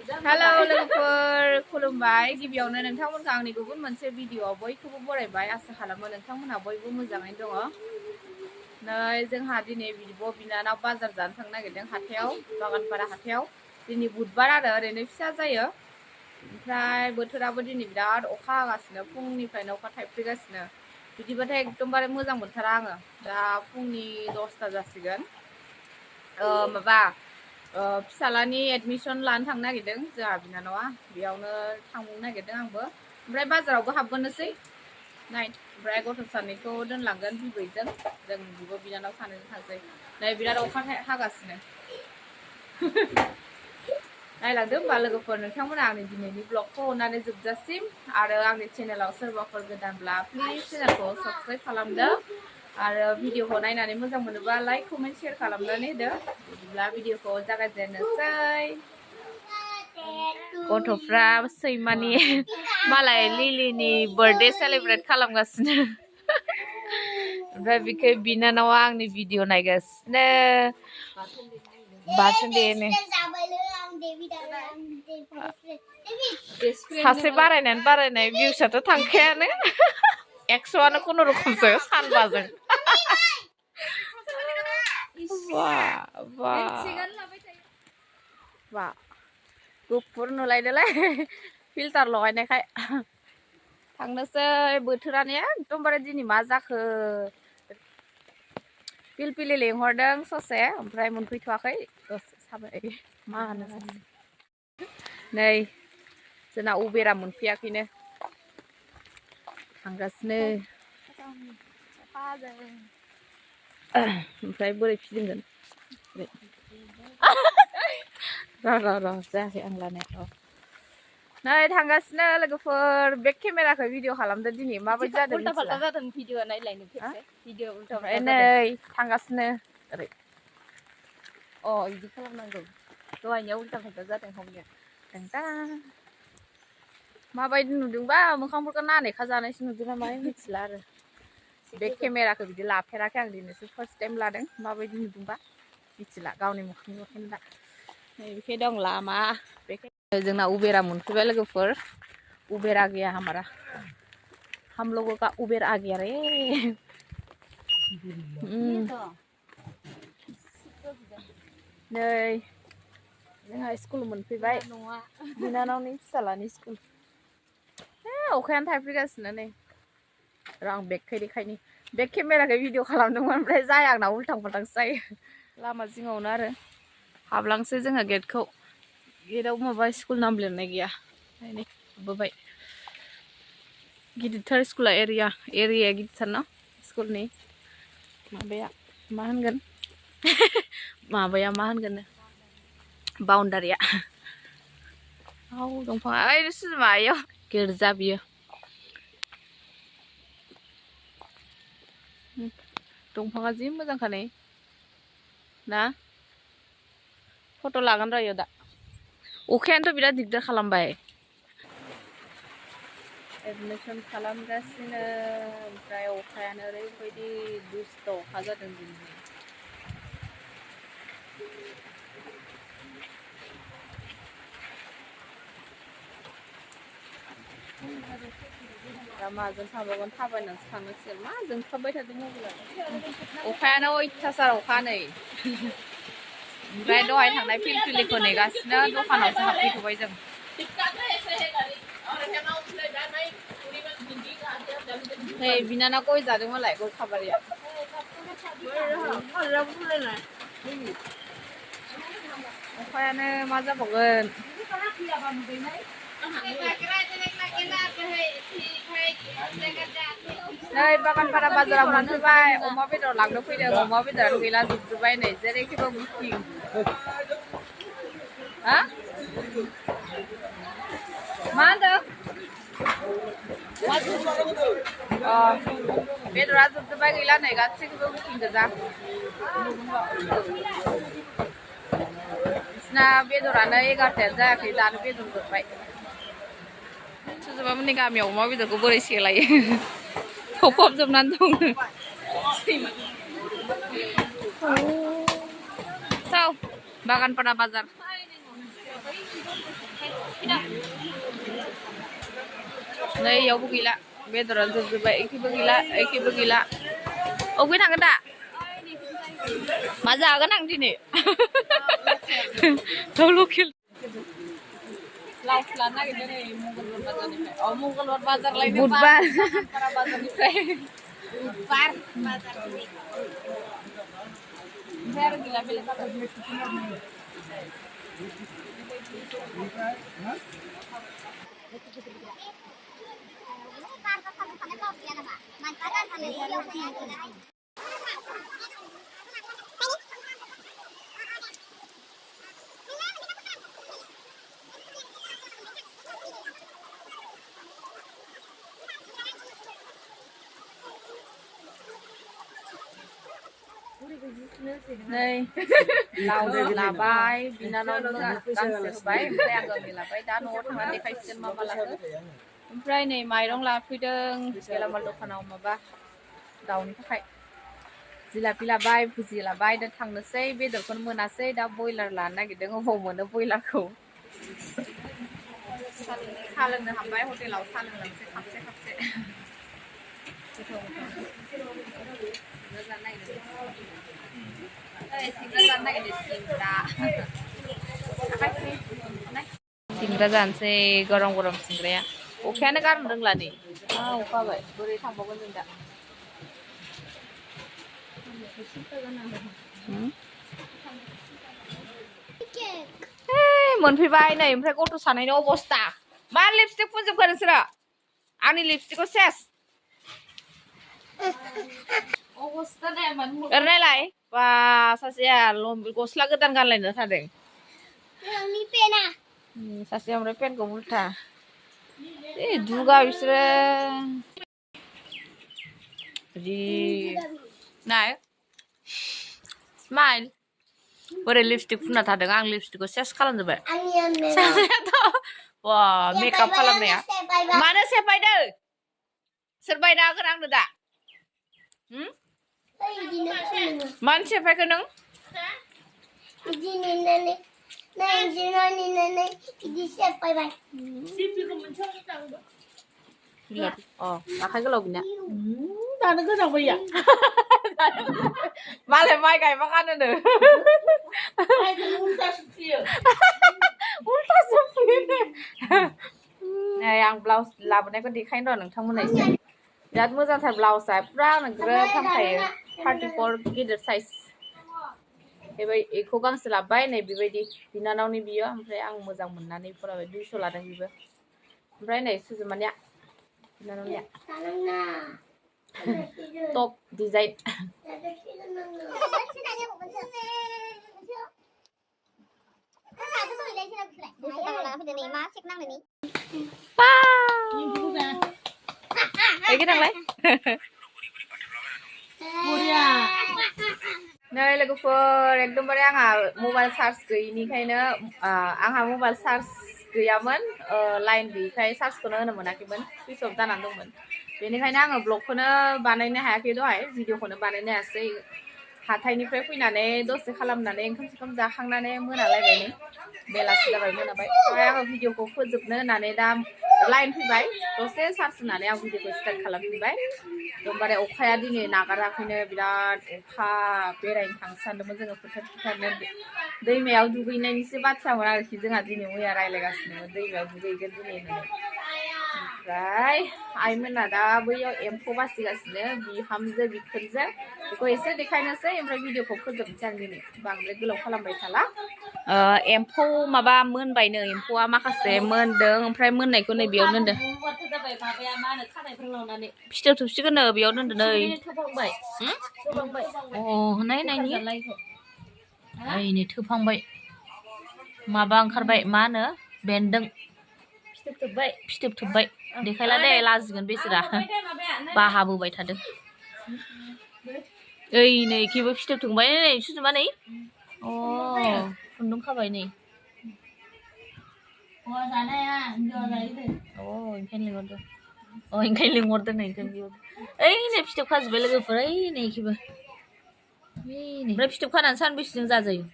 hello लोगोफोर खुलुमबाय गिबियावनो नोंथांमोनखौ आंनि गुबुन मोनसे भिडिअआव बयखौबो बरायबाय आसा खालामो नोंथांमोनहा बयबो मोजाङैनो दङ नै जोंहा दिनै बिब' बिनानाव बाजार जानो थांनो नागिरदों हाथायाव बागानपारा हाथायाव दिनै बुधबार आरो ओरैनो फिसा जायो ओमफ्राय बोथोराबो दिनै बिराद अखा हागासिनो फुंनिफ्रायनो अखा थाइफ्रिगासिनो बिदिबाथाय एकदमबारे मोजां मोनथारा आङो दा फुंनि 10ता जासिगोन माबा फिसालानि एडमिसन लानो थांनो नागिरदों जोंहा बिनानावा बेयावनो थांनो नागिरदों आंबो ओमफ्राय बाजारावबो हाबबोनोसै नाय ओमफ्राय गथ' सानैखौ दोनलांगोन बिबैजों जों बिब' बिनानाव सानैजों थांसै नै बिराद अखा हागासिनो नायलांदो होमबा लोगोफोर नोंथांमोना आंनि दिनैनि ब्लगखौ अननानै जोबजासिम आरो आंनि चेनेलाव सोरबाफोर गोदानब्ला प्लिज चेनेलखौ साबस्क्राइब खालामदो आरो भिडिअखौ नायनानै मोजां मोनोबा लाइक कमेन्ट शेयार खालामनानै होदो बिदिब्ला भिडिअखौ जागायजेननोसै गथ'फ्रा सैमानि मालाय लिलिनि बार्थडे सेलिब्रेट खालामगासिनो ओमफ्राय बिखौ बिनानावा आंनि भिडिअ नायगासिनो बाथोन देनो सासे बारायनाय भिउसआथ' थांखायानो 100आनो खुनुरुखुमसो सानबाजों बा गुफुर नुलायदोलाय फिल्टार लगायनायखाय थांनोसै बोथोरानो एकदमबारे दिनै मा जाखो पिलपिलि लेंहरदों ससे ओमफ्राय मोनफैथ'वाखै साबाय मा होनो नै जोंना उबेरा मोनफैयाखैनो थांगासिनो ओमफ्राय बोरै फिदिंगोन र' जायाखै आं लानाया नै थांगासिनो लोगोफोर बेक केमेराखौ भिडिअ खालामदो दिनै माबायदि जादों उल्टा फाल्टा जादों भिडिअ नायलायनो खेबसे भिडिअ उल्टा फाल्टा नै थांगासिनो ओरै बिदि खालामनांगौ दहायनिया उल्टा फाल्टा जादों हमनिया दा माबायदि नुदोंबा मोखांफोरखौ नानेखा जानायसो नुदों ना माय मिथिला आरो बेक केमेराखौ बिदि लाफेराखै आं दिनैसो फार्स्ट टाइम लादों माबायदि नुदोंबा मिथिला गावनि मोखांनि दा नैबेखे दं लामा बेखाय जोंना उबेरा मोनफैबाय लोगोफोर उबेर आ गया हमारा हम लोगों का उबेर आ गया रे नै जोंहा स्कुल मोनफैबाय बिनानावनि फिसालानि स्कुल अखायानो थाइफ्रिगासिनो नै र' आं बेगखै देखायनि बेक केमेराखौ भिडिअ खालामदोंमोन ओमफ्राय जाया आंना उल्टां फाल्टांसो जायो लामा जिङावनो आरो हाबलांसै जोङो गेटआव माबा स्कुल नाम लिरनाय गैया नै हाबबोबाय गिदिरथार स्कुला एरिया गिदिरथार ना स्कुलनि माबाया मा होनगोन माबाया मा होनगोन बाउन्डारिया दंफाङा ओइ सुजुमा आयौ गिर्जा बियो दंफाङा जि मोजांखा नै ना फट' लागोन र' दा अखायानोथ' बिराद दिगदार खालामबाय एडमिसन खालामगासिनो ओमफ्राय अखायानो ओरैबायदि दुस्थ' अखा जादों दिनै दा माजों थांबावगोन थाबायनानैसो थांनांसिगोन मा जोंख्लाबबाय थादों मबाइला अखायानो अयथासार अखा नै ओमफ्राय दहाय थांनाय पिलपिलिखौ नेगासिनो दखानावसो हाबफैथ'बाय जों नै बिनानाव गय जादों मालाय गय खाबारिया अखायानो मा जाबावगोन नै बागानपारा बाजाराव मोनफैबाय अमा बेदर लांनो फैदों अमा बेदरानो गैला जोबजोब्बाय नै जेरैखिबो बुकिं हा मा होनदों बेदरा जोबजोब्बाय गैला नै गासैखौबो बुकिं गोजा बिसिना बेदरानो 11थायानो जायाखै दानो बेदर जोब्बाय सुजुमामोननि गामियाव अमा बेदरखौ बोरै सेलायो थफबजोबनानै दङ बागानपारा बाजार नै इयावबो गैला बेदरानो जोबजोब्बाय एखेबो गैला अबे थांगोन दा मा जागोन आं दिनै दाउ लकेल ब्लाउस लानो नागिरदों नै मंगलबार बाजारनिफ्राय मंगलबार बाजार लायनो बुधबार बाजारनिफ्राय बुधबार बाजारनिफ्राय ओमफ्राय आरो गैला बेलेग बाजार नै लाव लाबाय बिनानाव गांसे होबाय ओमफ्राय आं गांनै लाबाय दा न'आव थांनानै देखायसिगोन मा लाखो ओमफ्राय नै माइरं लाफैदों गेलामाल दखानाव माबा दाउनि थाखाय जिलापि लाबाय भुजि लाबाय दा थांनोसै बेदरखौनो मोनासै दा बयलार लानो नागिरदों अबाव मोनो बयलारखौ साहा लोंनो हाबबाय हटेलाव साहा लोंलांसै खाबसे सिंग्रा जानोसै गरम सिंग्राया अखायानो गारनो रोंला नै अखा हाबाय बोरै थांबावगोन जों दा मोनफैबाय नै ओमफ्राय गथ' सानायनि अबस्था मा लिपस्टिक फुनजोबखो नोंसोरो आंनि लिपस्टिकखौ सेस ओरैनायलाय बा सासेया गस्ला गोदान गानलायनो थादों सासेया ओमफ्राय पेन्टखौ उल्था दुगा बिसोरो नाय स्माइल बोरै लिपस्टिक फुनना थादों आं लिपस्टिकखौ सेस खालामजोब्बाय वा मेकआप खालामनाया मानो सेफायदो सोर बायना होगोन आंनो दा मानो सेफायखो नों आखाइ गोलाव बिना दानो गोजांबाय मालाय माइ गायबा गानोनो नै आं ब्लाउस लाबोनायखौ देखायनो र' नोंथांमोना एसे बिराद मोजांथार ब्लाउसआ पुरा ग्रोब फानखायो 34 गिदिर साइज बेखौ गांसे लाबाय नै बेबायदि बिनानावनि बियो ओमफ्राय आं मोजां मोननानै फरायबाय 200 लादों बिबो ओमफ्राय नै सुजुमानिया बिनानावनिया टप डिजाइन नै लोगोफोर एकदमबारे आंहा मबाइल चार्ज गैयिनिखायनो आंहा मबाइल चार्ज गैयामोन लाइन गैयिखाय चार्जखौनो होनो मोनाखैमोन सुइच अफ जानानै दंमोन बेनिखायनो आङो ब्लगखौनो बानायनो हायाखै दहाय भिडिअखौनो बानायनो हायासै हाथाइनिफ्राय फैनानै दसे खालामनानै ओंखाम जाखांनानै मोनालायबाय नै बेलासि जाबाय मोनाबाय ओमफ्राय आङो भिडिअखौ फोजोबनो होननानै दा लाइन फैबाय दसे चार्ज होनानै आं भिडिअखौ स्टार्ट खालामफिनबाय एकदमबारे अखाया दिनै नागाराखैनो बिराद अखा बेरायनो थांनो सानदोंमोन जोङो फोथारनो दैमायाव दुगैनायनिसो बाथ्रामोन आरोखि जोंहा दिनै मैया रायज्लायगासिनो दैमायाव दुगैगोन दिनै ओमफ्राय आइमोना दा बैयाव एम्फौ बासिगासिनो बिहामजो बिखुनजो बेखौ एसे देखायनोसै ओमफ्राय भिडिअखौ फोजोबनोसै आं दिनै बांद्राय गोलाव खालामबाय थाला एम्फौ माबा मोनबायनो एम्फौआ माखासे मोनदों ओमफ्राय मोननायखौ नै बेयाव दोनदों फिथोब थोबसिगोननो बेयाव दोनदों नै नायनि थोबहांबाय माबा ओंखारबाय मा होनो बेन्दों फिथोब थोबबाय देखायला दे लाजिगोन बेसोरा बाहाबोबाय थादों ओइ नै खिबो फिथोब थोबबाय नै सुजुमा नै खुन्दुं खाबाय नै ओंखायनो लिंहरदों नै ओइ नै फिथोब खाजोब्बाय लोगोफोर ओइ नै खिबो ओमफ्राय फिथोब खानानै सानबेसेजों जाजायो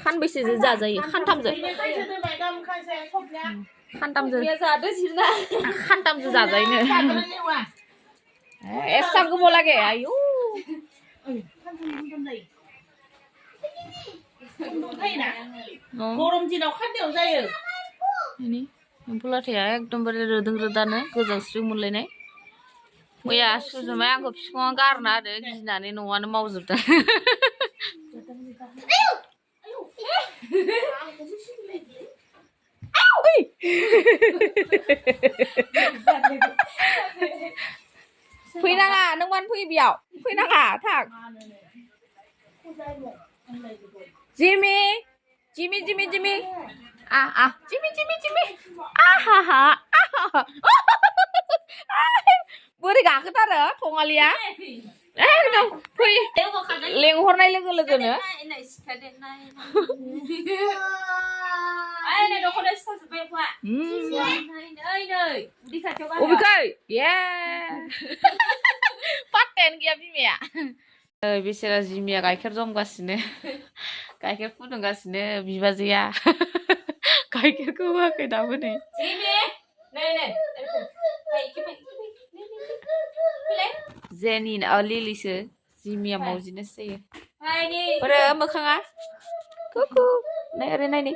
खानबेसेजो जाजायो खानथामजो खानथामजो खानथामजो जाजायोनो एसां गोबाव लागे आयु गरम दिनाव खान्दायाव जायो एम्फौ लाथाया एकदमबारे रोदों रोदानो गोजावस्रिउ मोनलायनाय मैया सुजुमाया आंखौ बिफाङाव गारना होदो गिनानै न'आनो मावजोबदों फैनाङा नों मानो फैयो बेयाव फैनाङा थां जिमि जिमि जिमि जिमि जिमि जिमि जिमि आहाहा बोरै गाखोथारो थङालिया एकदम फै लेंहरनाय लोगो लोगोनो अबेखै ये पात्तायानो गैया बिमाया बेसेरा जिमिया गाइखेर जमगासिनो गाइखेर फुदुंगासिनो बिबाजैया गाइखेरखौ होआखै दाबो नै जेनि लिलिसो जिमिया मावजिनोसो जायो बोरो मोखाङा कुकु नाय ओरै नायनि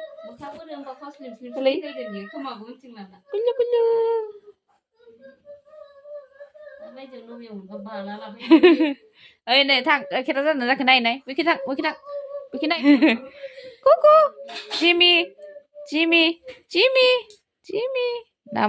गुलु गुलु ओइ नै थां गाइखेरा जादों जाखो नाय नाय बैखि थां बैखि थां बैखि नाय कुकु जिमि जिमि जिमि जिमि नाम